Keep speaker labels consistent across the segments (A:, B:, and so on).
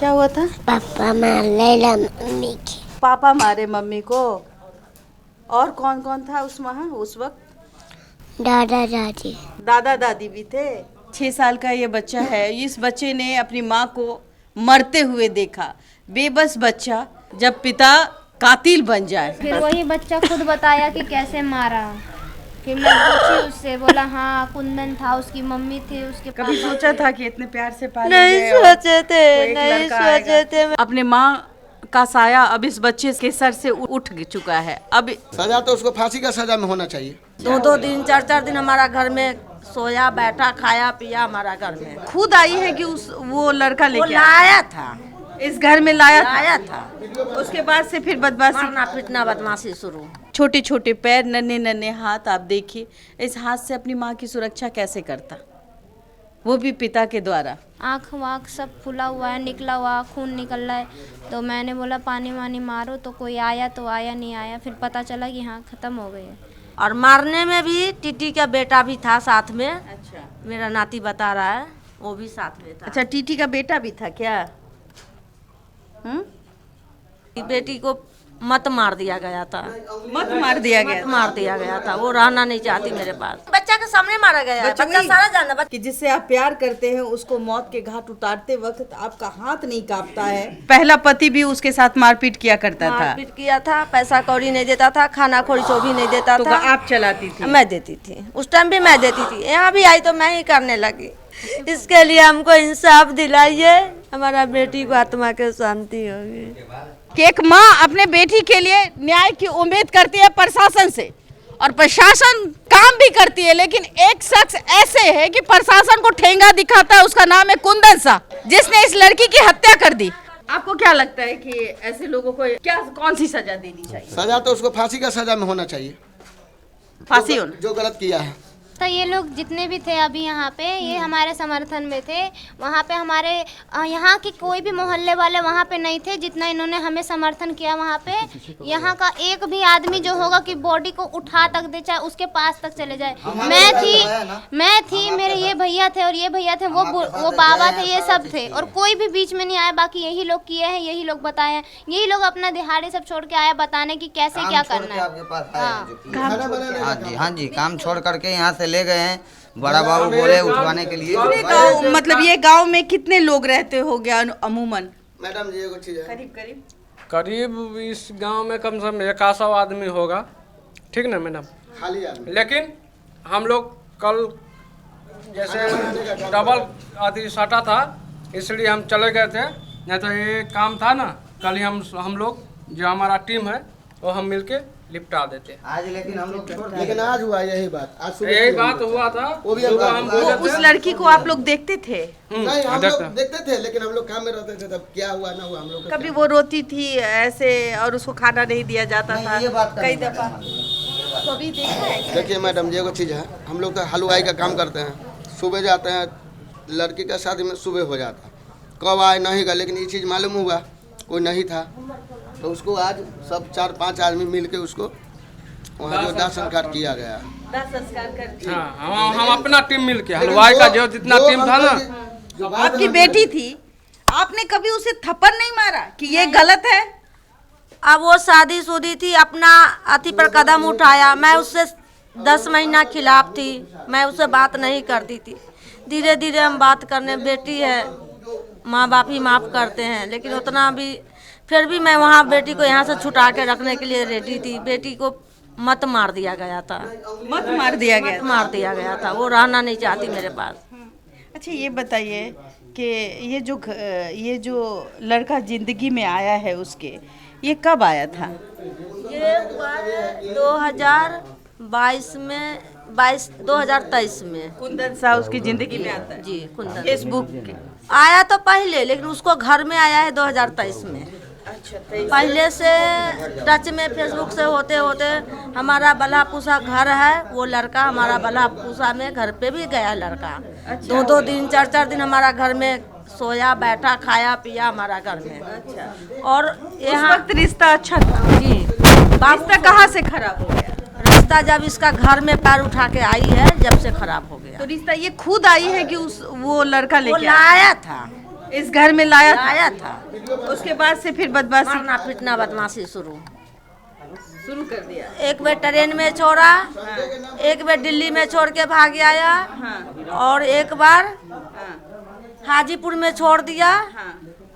A: क्या हुआ था?
B: पापा मार लेला मम्मी की।
A: पापा मारे मम्मी को। और कौन कौन था उस वक्त?
B: दादा दादी।
A: दादा दादी भी थे। 6 साल का ये बच्चा है। इस बच्चे ने अपनी माँ को मरते हुए देखा। बेबस बच्चा जब पिता कातिल बन जाए।
C: फिर वही बच्चा खुद बताया कि कैसे मारा। कि मैं पूछी उससे, बोला हाँ कुंदन था, उसकी मम्मी थी, उसके
A: कभी
C: पापा
A: सोचा
C: थे।
A: था कि इतने प्यार से पाले
D: नहीं
A: गए और
D: सोचे थे,
A: कोई एक
D: नहीं
A: लड़का
D: सोचे
A: आएगा।
D: थे।
A: अपने माँ का साया अब इस बच्चे के सर से उठ चुका है। अब
E: सजा तो उसको फांसी का सजा में होना चाहिए।
D: 2-2 दिन 4-4 दिन हमारा घर में सोया बैठा खाया पिया हमारा घर में।
A: खुद आई है कि वो लड़का
D: वो
A: लेके
D: लाया था,
A: इस घर में लाया
D: लाया था।
A: उसके बाद से फिर बदमाशी,
D: मारना पीटना बदमाशी शुरू।
A: छोटे छोटे पैर, नन्हे नन्हे हाथ। आप देखिए इस हाथ से अपनी माँ की सुरक्षा कैसे करता, वो भी पिता के द्वारा।
C: आँख वाँख सब फूला हुआ है, निकला हुआ खून निकल रहा है। तो मैंने बोला पानी वानी मारो, तो कोई आया तो आया, नहीं आया। फिर पता चला कि हाँ ख़त्म हो गई है।
D: और मारने में भी टीटी का बेटा भी था साथ में।
A: अच्छा
D: मेरा नाती बता रहा है, वो भी साथ में था।
A: अच्छा, टीटी का बेटा भी था क्या?
D: बेटी को मत मार दिया गया था,
A: मत मार दिया गया
D: मार दिया गया था। वो रहना नहीं चाहती मेरे पास। बच्चा के सामने मारा गया है, बच्चा सारा जाना।
A: कि जिससे आप प्यार करते हैं उसको मौत के घाट उतारते वक्त आपका हाथ नहीं कांपता है। पहला पति भी उसके साथ मारपीट किया करता था,
D: मारपीट किया था, पैसा कौड़ी नहीं देता था, खाना खोड़ी चो भी नहीं देता
A: तो
D: था।
A: आप चलाती थी?
D: मैं देती थी, उस टाइम भी मैं देती थी। यहाँ भी आई तो मैं ही करने लगी। इसके लिए हमको इंसाफ दिलाइए, हमारा बेटी को आत्मा के शांति होगी।
A: कि एक माँ अपने बेटी के लिए न्याय की उम्मीद करती है प्रशासन से, और प्रशासन काम भी करती है, लेकिन एक शख्स ऐसे है कि प्रशासन को ठेंगा दिखाता है। उसका नाम है कुंदन सा, जिसने इस लड़की की हत्या कर दी। आपको क्या लगता है कि ऐसे लोगों को कौन सी सजा देनी चाहिए?
E: सजा तो उसको फांसी का सजा में होना चाहिए।
A: फांसी होना।
E: जो गलत किया है।
C: तो ये लोग जितने भी थे अभी यहाँ पे, ये हमारे समर्थन में थे। वहाँ पे हमारे यहाँ के कोई भी मोहल्ले वाले वहाँ पे नहीं थे जितना इन्होंने हमें समर्थन किया। वहाँ पे यहाँ का एक भी आदमी जो होगा कि बॉडी को उठा तक दे, चाहे उसके पास तक चले जाए। मैं थी, मेरे ये भैया थे और ये भैया थे, वो बाबा थे, ये सब थे, और कोई भी बीच में नहीं आया। बाकी यही लोग किए हैं, यही लोग बताए हैं, यही लोग अपना दिहाड़ी सब छोड़ के आया बताने की कैसे क्या करना है।
F: हाँ जी, काम छोड़ करके यहाँ से ले गए हैं। बड़ा बाबू बोले उठवाने के लिए।
A: मतलब ये गांव में कितने लोग रहते हो गया अमूमन?
E: मैडम जी एगो चीज है,
G: करीब इस गांव में कम से कम 100 आदमी होगा, ठीक ना मैडम?
E: खाली आदमी।
G: लेकिन हम लोग कल जैसे डबल आदि सटा था, इसलिए हम चले गए थे। नहीं तो ये काम था ना, कल ही हम लोग जो हमारा टीम है वो हम मिलके लिपटा देते।
F: आज लेकिन हम लोग
E: लेकिन आज हुआ यही बात। आज सुबह
G: यही बात हुआ था।
E: वो भी
G: सुबह हम बोले
A: उस
G: थे।
A: लड़की को आप लोग देखते थे?
E: नहीं, हम लोग देखते थे, लेकिन हम लोग काम में रहते थे, तब क्या हुआ ना हुआ हम लोग।
A: कभी वो रोती थी ऐसे और उसको खाना नहीं दिया जाता था?
F: ये बात
A: कई दफा कभी देखा है?
E: देखिए मैडम जी एगो चीज है, हम लोग तो हलवाई का काम करते हैं। सुबह जाते हैं, लड़की का शादी में सुबह हो जाता, कब आए नहीं गए, लेकिन ये चीज़ मालूम हुआ कोई नहीं था, तो उसको आज सब 4-5 आदमी मिल के उसको वहाँ जो दाह संस्कार किया गया।
A: दाह संस्कार कर
G: हाँ, हम अपना टीम मिल के हलवाई का जो जितना टीम था ना।
A: आपकी बेटी थी, आपने कभी उसे थप्पड़ नहीं मारा कि ये गलत है?
D: अब वो शादी थी, अपना अति पर कदम उठाया। मैं उससे 10 महीना खिलाफ थी, मैं उससे बात नहीं करती थी। धीरे धीरे हम बात करने, बेटी है, माँ बाप ही माफ़ करते हैं, लेकिन उतना भी फिर भी मैं वहाँ बेटी को यहाँ से छुटा के रखने के लिए रेडी थी। बेटी को मत मार दिया गया था,
A: मत मार दिया गया?
D: मार दिया गया था, वो रहना नहीं चाहती मेरे पास।
A: अच्छा ये बताइए कि ये जो लड़का जिंदगी में आया है उसके, ये कब आया था?
D: ये हुआ है 2022 में, 2023 में।
A: कुंदन सा उसकी जिंदगी में आता है?
D: जी, कुंदन
A: फेसबुक
D: आया तो पहले, लेकिन उसको घर में आया है 2023 में।
A: अच्छा,
D: पहले से टच में फेसबुक से होते होते हमारा बल्हापूसा घर है, वो लड़का हमारा बल्हापूसा में घर पे भी गया लड़का। 2-2 दिन 4-4 दिन हमारा घर में सोया बैठा खाया पिया हमारा घर में। और यहाँ
A: रिश्ता अच्छा था
D: जी,
A: रिश्ता कहाँ से खराब हो गया?
D: रिश्ता जब इसका घर में पैर उठा के आई है, जब से खराब हो गया।
A: तो रिश्ता ये खुद आई है कि वो लड़का
D: वो
A: लेके
D: लाया था,
A: इस घर में लाया था?
D: आया था।
A: उसके बाद से फिर बदमाशी
D: मारना पीटना बदमाशी शुरू
A: शुरू कर दिया।
D: एक बार ट्रेन में छोड़ा, एक बार दिल्ली में छोड़ के भाग आया, और एक बार हाजीपुर में छोड़ दिया।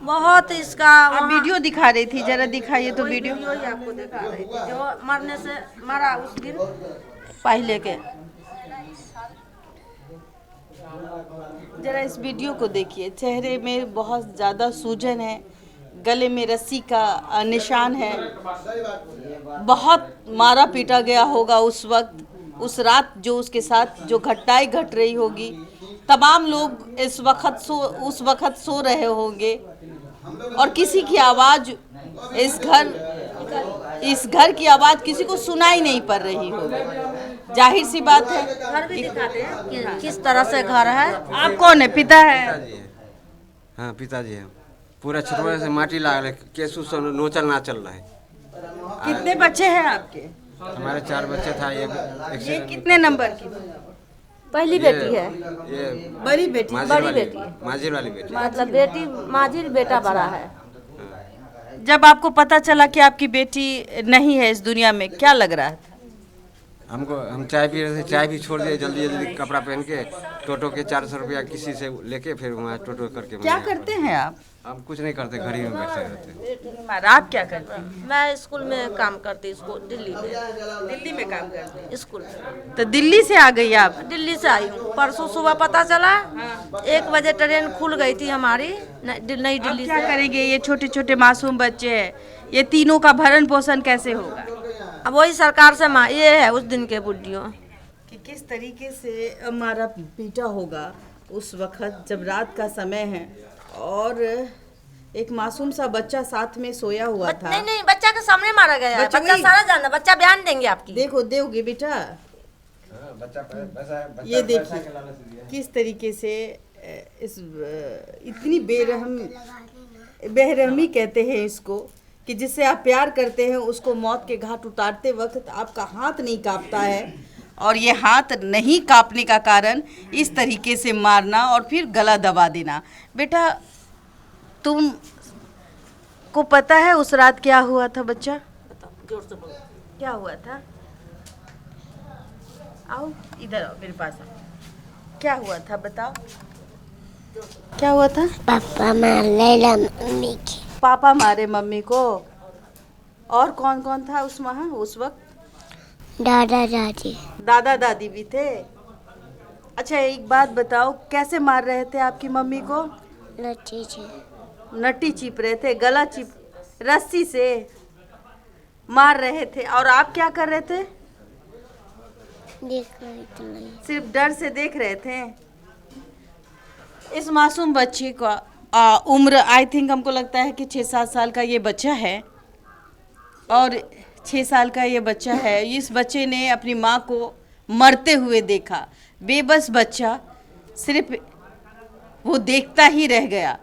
D: बहुत इसका
A: आप वीडियो दिखा रही थी, जरा दिखाइए तो वीडियो।
D: ही आपको दिखा रही थी जो मरने से मरा उस दिन पहले के।
A: जरा इस वीडियो को देखिए, चेहरे में बहुत ज़्यादा सूजन है, गले में रस्सी का निशान है, बहुत मारा पीटा गया होगा उस वक्त, उस रात जो उसके साथ जो घटनाएं घट रही होगी। तमाम लोग उस वक्त सो रहे होंगे और किसी की आवाज़ इस घर की आवाज़ किसी को सुनाई नहीं पड़ रही होगी। जाहिर सी बात है।
D: घर भी दिखाते हैं कि किस तरह से घर है।
A: आप कौन है? पिता है?
H: हाँ पिताजी है। पूरा छतवा से माटी लागल है, केसू से नोचल ना चल रहा है।
A: कितने बच्चे हैं आपके?
H: हमारे 4 बच्चे था।
A: ये कितने नंबर की?
D: पहली बेटी है,
H: ये
A: बड़ी बेटी?
D: बड़ी बेटी,
H: माझी वाली बेटी।
D: मतलब बेटी माझी, बेटा बड़ा है।
A: जब आपको पता चला कि आपकी बेटी नहीं है इस दुनिया में, क्या लग रहा था?
H: हम चाय पी रहे थे, चाय भी छोड़ दिए जल्दी जल्दी कपड़ा पहन के। टोटो के 400 रुपया किसी से लेके फिर वहाँ टोटो करके।
A: क्या करते हैं आप?
H: हम कुछ नहीं करते, घर ही में बैठे रहते।
A: आप क्या करते हैं?
D: मैं स्कूल में काम करती, स्कूल दिल्ली में।
A: दिल्ली में काम करते हैं?
D: स्कूल में।
A: तो दिल्ली से आ गई आप?
D: दिल्ली से आई हूँ। परसों सुबह पता चला 1 बजे ट्रेन खुल गई थी हमारी नई दिल्ली
A: क्या
D: से।
A: करेंगे? ये छोटे छोटे मासूम बच्चे हैं, ये तीनों का भरण पोषण कैसे होगा?
D: अब वही सरकार से ये है उस दिन के बुढ़ियों
A: कि किस तरीके से मारा पीटा होगा उस वक्त जब रात का समय है और एक मासूम सा बच्चा साथ में सोया हुआ था।
D: नहीं नहीं, बच्चा के सामने मारा गया है।
A: बच्चा
D: बच्चा
A: वही-
D: सारा जाना, बच्चा बयान देंगे आपकी।
A: देखो, दोगे बेटा? ये देखिए किस तरीके से इतनी बेरहमी कहते हैं इसको, कि जिससे आप प्यार करते हैं उसको मौत के घाट उतारते वक्त आपका हाथ नहीं कांपता है, और ये हाथ नहीं कांपने का कारण इस तरीके से मारना और फिर गला दबा देना। बेटा, तुम को पता है उस रात क्या हुआ था? बच्चा,
D: जोर से बोलो।
A: क्या हुआ था? आओ इधर आओ, मेरे पास आओ। क्या हुआ था बताओ, क्या हुआ था?
B: पापा मार लैला मम्मी की।
A: पापा मारे मम्मी को। और कौन कौन था उस वक्त?
B: दादा दादी।
A: दादा दादी भी थे। अच्छा, एक बात बताओ, कैसे मार रहे थे आपकी मम्मी को?
B: लट्ठी से।
A: नट्टी चिप रहे थे, गला चिप, रस्सी से मार रहे थे। और आप क्या कर रहे थे?
B: देख रही तो नहीं।
A: सिर्फ डर से देख रहे थे। इस मासूम बच्चे का उम्र आई थिंक हमको लगता है कि 6-7 साल का ये बच्चा है, और 6 साल का ये बच्चा है। इस बच्चे ने अपनी माँ को मरते हुए देखा। बेबस बच्चा सिर्फ वो देखता ही रह गया।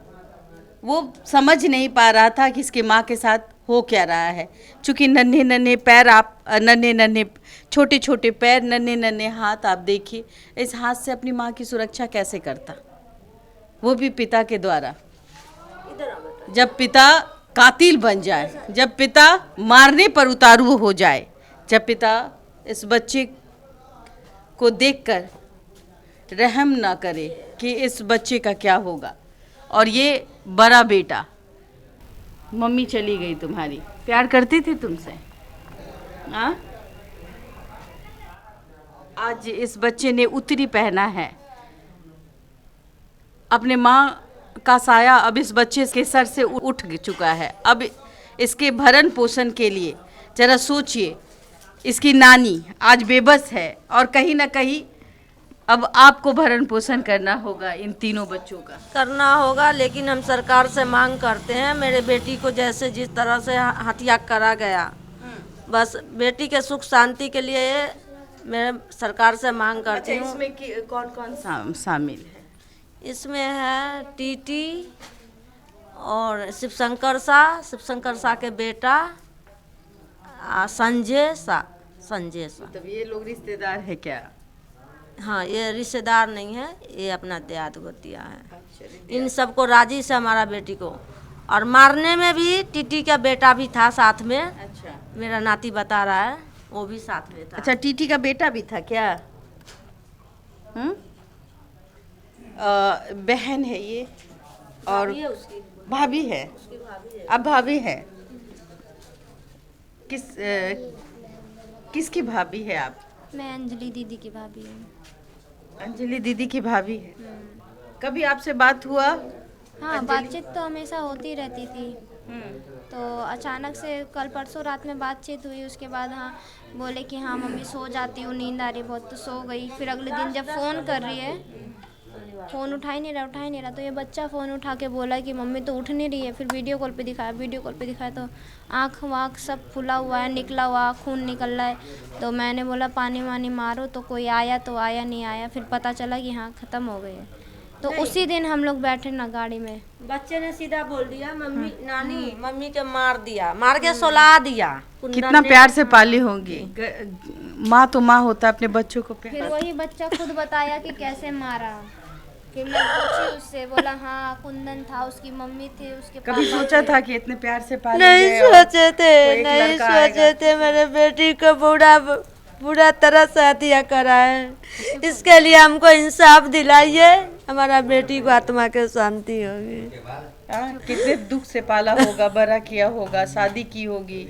A: वो समझ नहीं पा रहा था कि इसके माँ के साथ हो क्या रहा है। चूँकि नन्हे नन्हे पैर, आप नन्हे नन्हे छोटे छोटे पैर, नन्हे नन्हे हाथ, आप देखिए इस हाथ से अपनी माँ की सुरक्षा कैसे करता, वो भी पिता के द्वारा। जब पिता कातिल बन जाए, जब पिता मारने पर उतारू हो जाए, जब पिता इस बच्चे को देखकर रहम ना करे कि इस बच्चे का क्या होगा। और ये बड़ा बेटा, मम्मी चली गई तुम्हारी, प्यार करती थी तुमसे, हाँ? आज इस बच्चे ने उत्तरी पहना है, अपने माँ का साया अब इस बच्चे के सर से उठ चुका है। अब इसके भरण पोषण के लिए जरा सोचिए, इसकी नानी आज बेबस है और कहीं ना कहीं अब आपको भरण पोषण करना होगा इन तीनों बच्चों का।
D: करना होगा, लेकिन हम सरकार से मांग करते हैं, मेरे बेटी को जैसे जिस तरह से हत्या करा गया, बस बेटी के सुख शांति के लिए मैं सरकार से मांग करती हूँ।
A: इसमें कौन कौन शामिल है?
D: इसमें है टीटी और शिवशंकर शाह के बेटा संजय शाह।
A: तब ये लोग रिश्तेदार है क्या?
D: हाँ, ये रिश्तेदार नहीं है, ये अपना देहात गोतिया है। इन सबको राजी से हमारा बेटी को, और मारने में भी टीटी का बेटा भी था साथ में।
A: अच्छा
D: मेरा नाती बता रहा है, वो भी साथ में था।
A: अच्छा, टीटी का बेटा भी था क्या? बहन है ये और
D: ये उसकी
A: भाभी है।
D: उसकी भाभी है।
A: अब भाभी है किसकी भाभी है आप?
C: मैं अंजलि दीदी की भाभी हूँ।
A: अंजलि दीदी की भाभी है। कभी आपसे बात हुआ?
C: हाँ, बातचीत तो हमेशा होती रहती थी। तो अचानक से कल परसों रात में बातचीत हुई, उसके बाद हाँ बोले कि हाँ मम्मी सो जाती हूँ, नींद आ रही बहुत, तो सो गई। फिर अगले दिन जब फ़ोन कर रही है, फ़ोन उठा ही नहीं रहा, तो ये बच्चा फ़ोन उठा के बोला कि मम्मी तो उठ नहीं रही है। फिर वीडियो कॉल पे दिखाया तो आँख वाँख सब फुला हुआ है, निकला हुआ, खून निकल रहा है। तो मैंने बोला पानी वानी मारो, तो कोई आया तो आया, नहीं आया। फिर पता चला कि हाँ ख़त्म हो गई है। तो उसी दिन हम लोग बैठे ना गाड़ी में,
D: बच्चे ने सीधा बोल दिया मम्मी नानी मम्मी के मार दिया, मार के सुला दिया।
A: कितना प्यार से पाली होंगी। माँ तो माँ होता है, अपने बच्चों को प्यार।
C: फिर वही बच्चा खुद बताया कि कैसे मारा। फिर मैं पूछी उससे, बोला हाँ कुंदन था, उसकी मम्मी थी, उसके
A: कभी
C: पापा
A: सोचा
C: थे।
A: था कि इतने प्यार से पालेंगे?
D: नहीं
A: और
D: सोचे
A: कोई
D: थे,
A: एक
D: नहीं
A: लड़का
D: सोचे
A: आएगा।
D: थे। मेरे बेटी को बुरा तरह से हत्या करा है। इसके लिए हमको इंसाफ दिलाइए, हमारा बेटी को आत्मा के शांति होगी।
A: कितने दुख से पाला होगा, बड़ा किया होगा, शादी की होगी,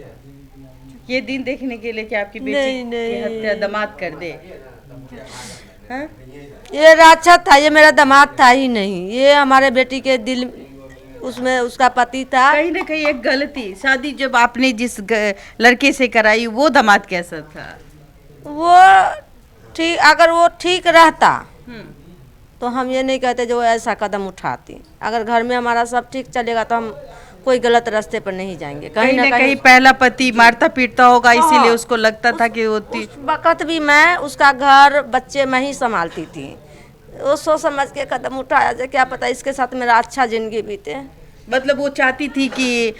A: ये दिन देखने के लिए कि आपकी बेटी की हत्या दामाद कर दे। हाँ?
D: ये राक्षस था, ये मेरा दामाद था ही नहीं। ये हमारे बेटी के दिल उसमें उसका पति था।
A: कहीं ना कहीं एक गलती, शादी जब आपने जिस लड़के से कराई वो दामाद कैसा था?
D: वो ठीक, अगर वो ठीक रहता तो हम ये नहीं कहते जो ऐसा कदम उठाती। अगर घर में हमारा सब ठीक चलेगा तो हम कोई गलत रास्ते पर नहीं जाएंगे।
A: कहीं ना कहीं पहला पति मारता पीटता होगा, इसीलिए उसको लगता था कि
D: उस वक्त भी मैं उसका घर बच्चे मैं ही संभालती थी। वो सोच समझ के कदम उठाया, जो क्या पता इसके साथ मेरा अच्छा जिंदगी बीते।
A: मतलब वो चाहती थी कि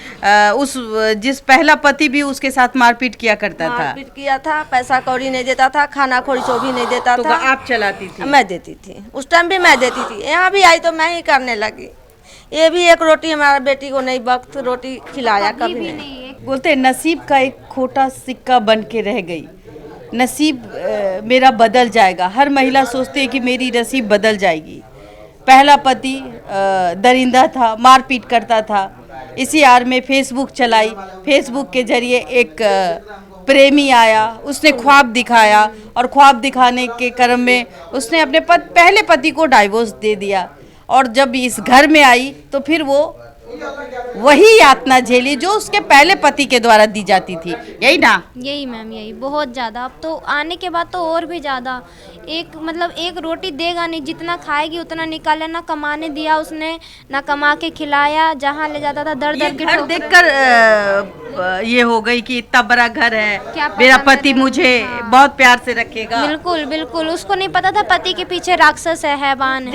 A: जिस पहला पति भी उसके साथ मारपीट किया करता था।
D: मारपीट किया था, पैसा कौड़ी नहीं देता था, खाना खोरी चो भी नहीं देता
A: तो
D: था।
A: आप चलाती थी?
D: मैं देती थी, उस टाइम भी मैं देती थी। यहाँ भी आई तो मैं ही करने लगी। ये भी एक रोटी हमारा बेटी को नहीं वक्त रोटी खिलाया कभी नहीं।
A: बोलते हैं नसीब का एक खोटा सिक्का बन के रह गई। नसीब मेरा बदल जाएगा। हर महिला सोचती है कि मेरी नसीब बदल जाएगी। पहला पति दरिंदा था, मारपीट करता था। इसी आड़ में फेसबुक चलाई, फेसबुक के जरिए एक प्रेमी आया, उसने ख्वाब दिखाया और ख्वाब दिखाने के क्रम में उसने अपने पहले पति को डाइवोर्स दे दिया। और जब इस घर में आई तो फिर वो वही यातना झेली जो उसके पहले पति के द्वारा दी जाती थी। यही ना?
C: यही मैम, यही बहुत ज़्यादा। अब तो आने के बाद तो और भी ज़्यादा। एक रोटी देगा नहीं, जितना खाएगी उतना निकाले। ना कमाने दिया उसने, ना कमा के खिलाया। जहाँ ले जाता था दर दर के
A: घर देखकर ये हो गई कि इतना बड़ा घर है, मेरा पति मुझे बहुत प्यार से रखेगा।
C: बिल्कुल बिल्कुल, उसको नहीं पता था पति के पीछे राक्षस है, हैवान है।